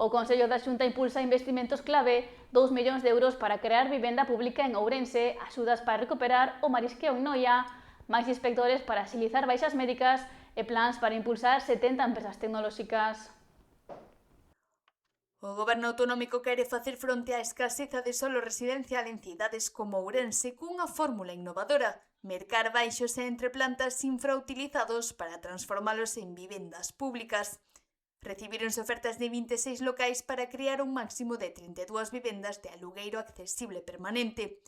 O Consello da Xunta impulsa investimentos clave, 2 millóns de euros para crear vivenda pública en Ourense, axudas para recuperar o marisqueo en Noia, máis inspectores para axilizar baixas médicas e plans para impulsar 70 empresas tecnolóxicas. O Goberno autonómico quere facer fronte á escaseza de solo residencial en cidades como Ourense cunha fórmula innovadora: mercar baixos entre plantas infrautilizados para transformalos en vivendas públicas. Recibíronse ofertas de 26 locais para crear un máximo de 32 vivendas de alugueiro accesible permanente.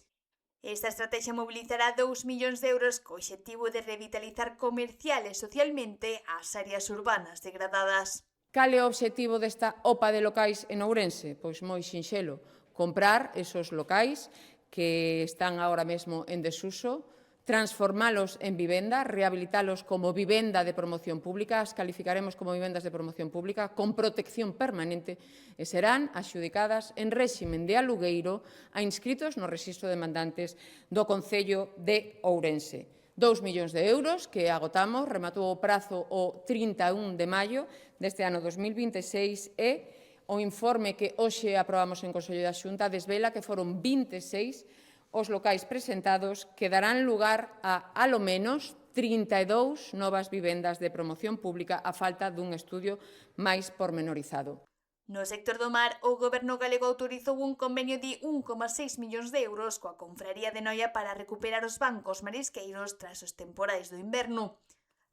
Esta estrategia mobilizará 2 millóns de euros co obxectivo de revitalizar comercial e socialmente as áreas urbanas degradadas. Cal é o obxectivo desta OPA de locais en Ourense? Pois moi sinxelo, comprar esos locais que están agora mesmo en desuso, transformalos en vivenda, rehabilitalos como vivenda de promoción pública, as calificaremos como vivendas de promoción pública, con protección permanente, e serán adxudicadas en réximen de alugueiro a inscritos no rexistro de demandantes do Concello de Ourense. 2 millóns de euros que agotamos, rematou o prazo o 31 de maio deste ano 2026 e o informe que hoxe aprobamos en Consello da Xunta desvela que foron 26 os locais presentados que darán lugar a lo menos 32 novas vivendas de promoción pública a falta dun estudio máis pormenorizado. No sector do mar, o Goberno galego autorizou un convenio de 1,6 millóns de euros coa Confraría de Noia para recuperar os bancos marisqueiros tras os temporais do inverno.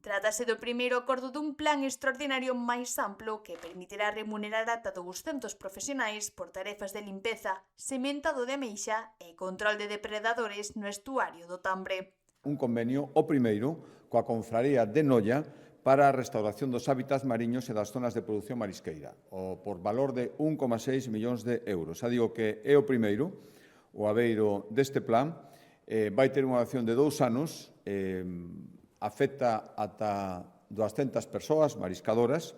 Trátase do primeiro acordo dun plan extraordinario máis amplo que permitirá remunerar ata 200 profesionais por tarefas de limpeza, sementado de ameixa e control de depredadores no estuario do Tambre. Un convenio, o primeiro, coa Confraría de Noia para a restauración dos hábitats mariños e das zonas de produción marisqueira, por valor de 1,6 millóns de euros. Xa digo que é o primeiro, o aveiro deste plan, vai ter unha duración de 2 anos, afecta ata 200 persoas mariscadoras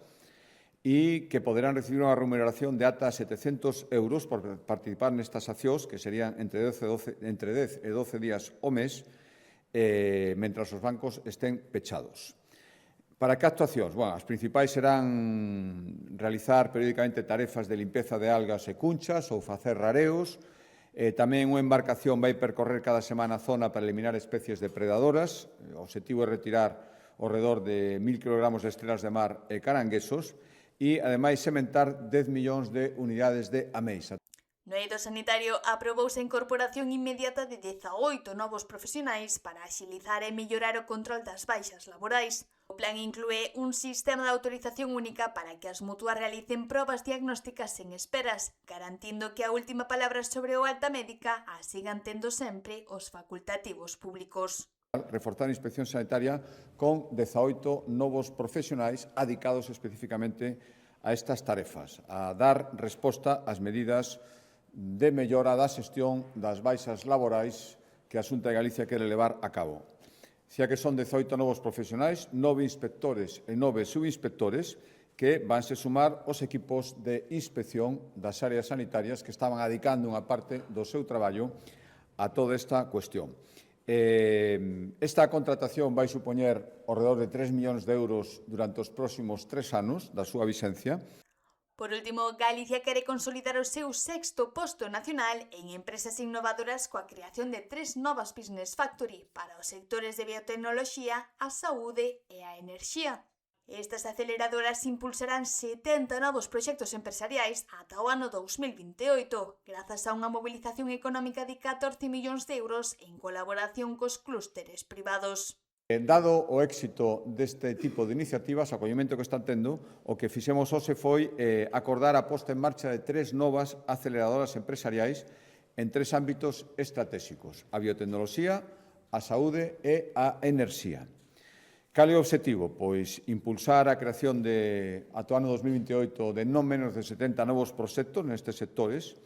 e que poderán recibir unha remuneración de ata 700 euros por participar nestas accións, que serían entre 10 e 12 días ao mes, mentras os bancos estén pechados. Para que actuacións? Bueno, as principais serán realizar periódicamente tarefas de limpeza de algas e cunchas ou facer rareos. Tamén unha embarcación vai percorrer cada semana a zona para eliminar especies depredadoras. O obxectivo é retirar ao redor de 1.000 kg de estrelas de mar e caranguesos e, ademais, sementar 10 millóns de unidades de ameixa. No eido sanitario aprobouse a incorporación inmediata de 18 novos profesionais para axilizar e mellorar o control das baixas laborais. O plan inclúe un sistema de autorización única para que as mutuas realicen probas diagnósticas sen esperas, garantindo que a última palabra sobre o alta médica a sigan tendo sempre os facultativos públicos. Reforzar a inspección sanitaria con 18 novos profesionais adicados especificamente a estas tarefas, a dar resposta ás medidas de mellora da xestión das baixas laborais que a Xunta de Galicia quere levar a cabo. Xa que son 18 novos profesionais, 9 inspectores e 9 subinspectores que vanse sumar os equipos de inspección das áreas sanitarias que estaban adicando unha parte do seu traballo a toda esta cuestión. Esta contratación vai supoñer ao redor de 3 millóns de euros durante os próximos 3 anos da súa vixencia. Por último, Galicia quere consolidar o seu 6º posto nacional en empresas innovadoras coa creación de 3 novas Business Factory para os sectores de biotecnoloxía, a saúde e a enerxía. Estas aceleradoras impulsarán 70 novos proxectos empresariais ata o ano 2028, grazas a unha mobilización económica de 14 millóns de euros en colaboración cos clústeres privados. Dado o éxito deste tipo de iniciativas, o acollemento que están tendo, o que fixemos hoxe foi acordar a posta en marcha de 3 novas aceleradoras empresariais en 3 ámbitos estratégicos: a biotecnoloxía, a saúde e a enerxía. Cal é o obxectivo? Pois impulsar a creación ata o ano 2028 de non menos de 70 novos proxectos nestes sectores,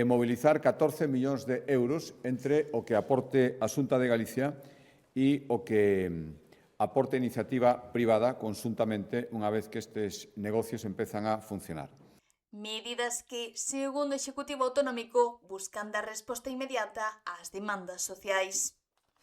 mobilizar 14 millóns de euros entre o que aporte a Xunta de Galicia e o que aporte iniciativa privada conxuntamente unha vez que estes negocios empezan a funcionar. Medidas que, segundo o Executivo Autonómico, buscan dar resposta inmediata ás demandas sociais.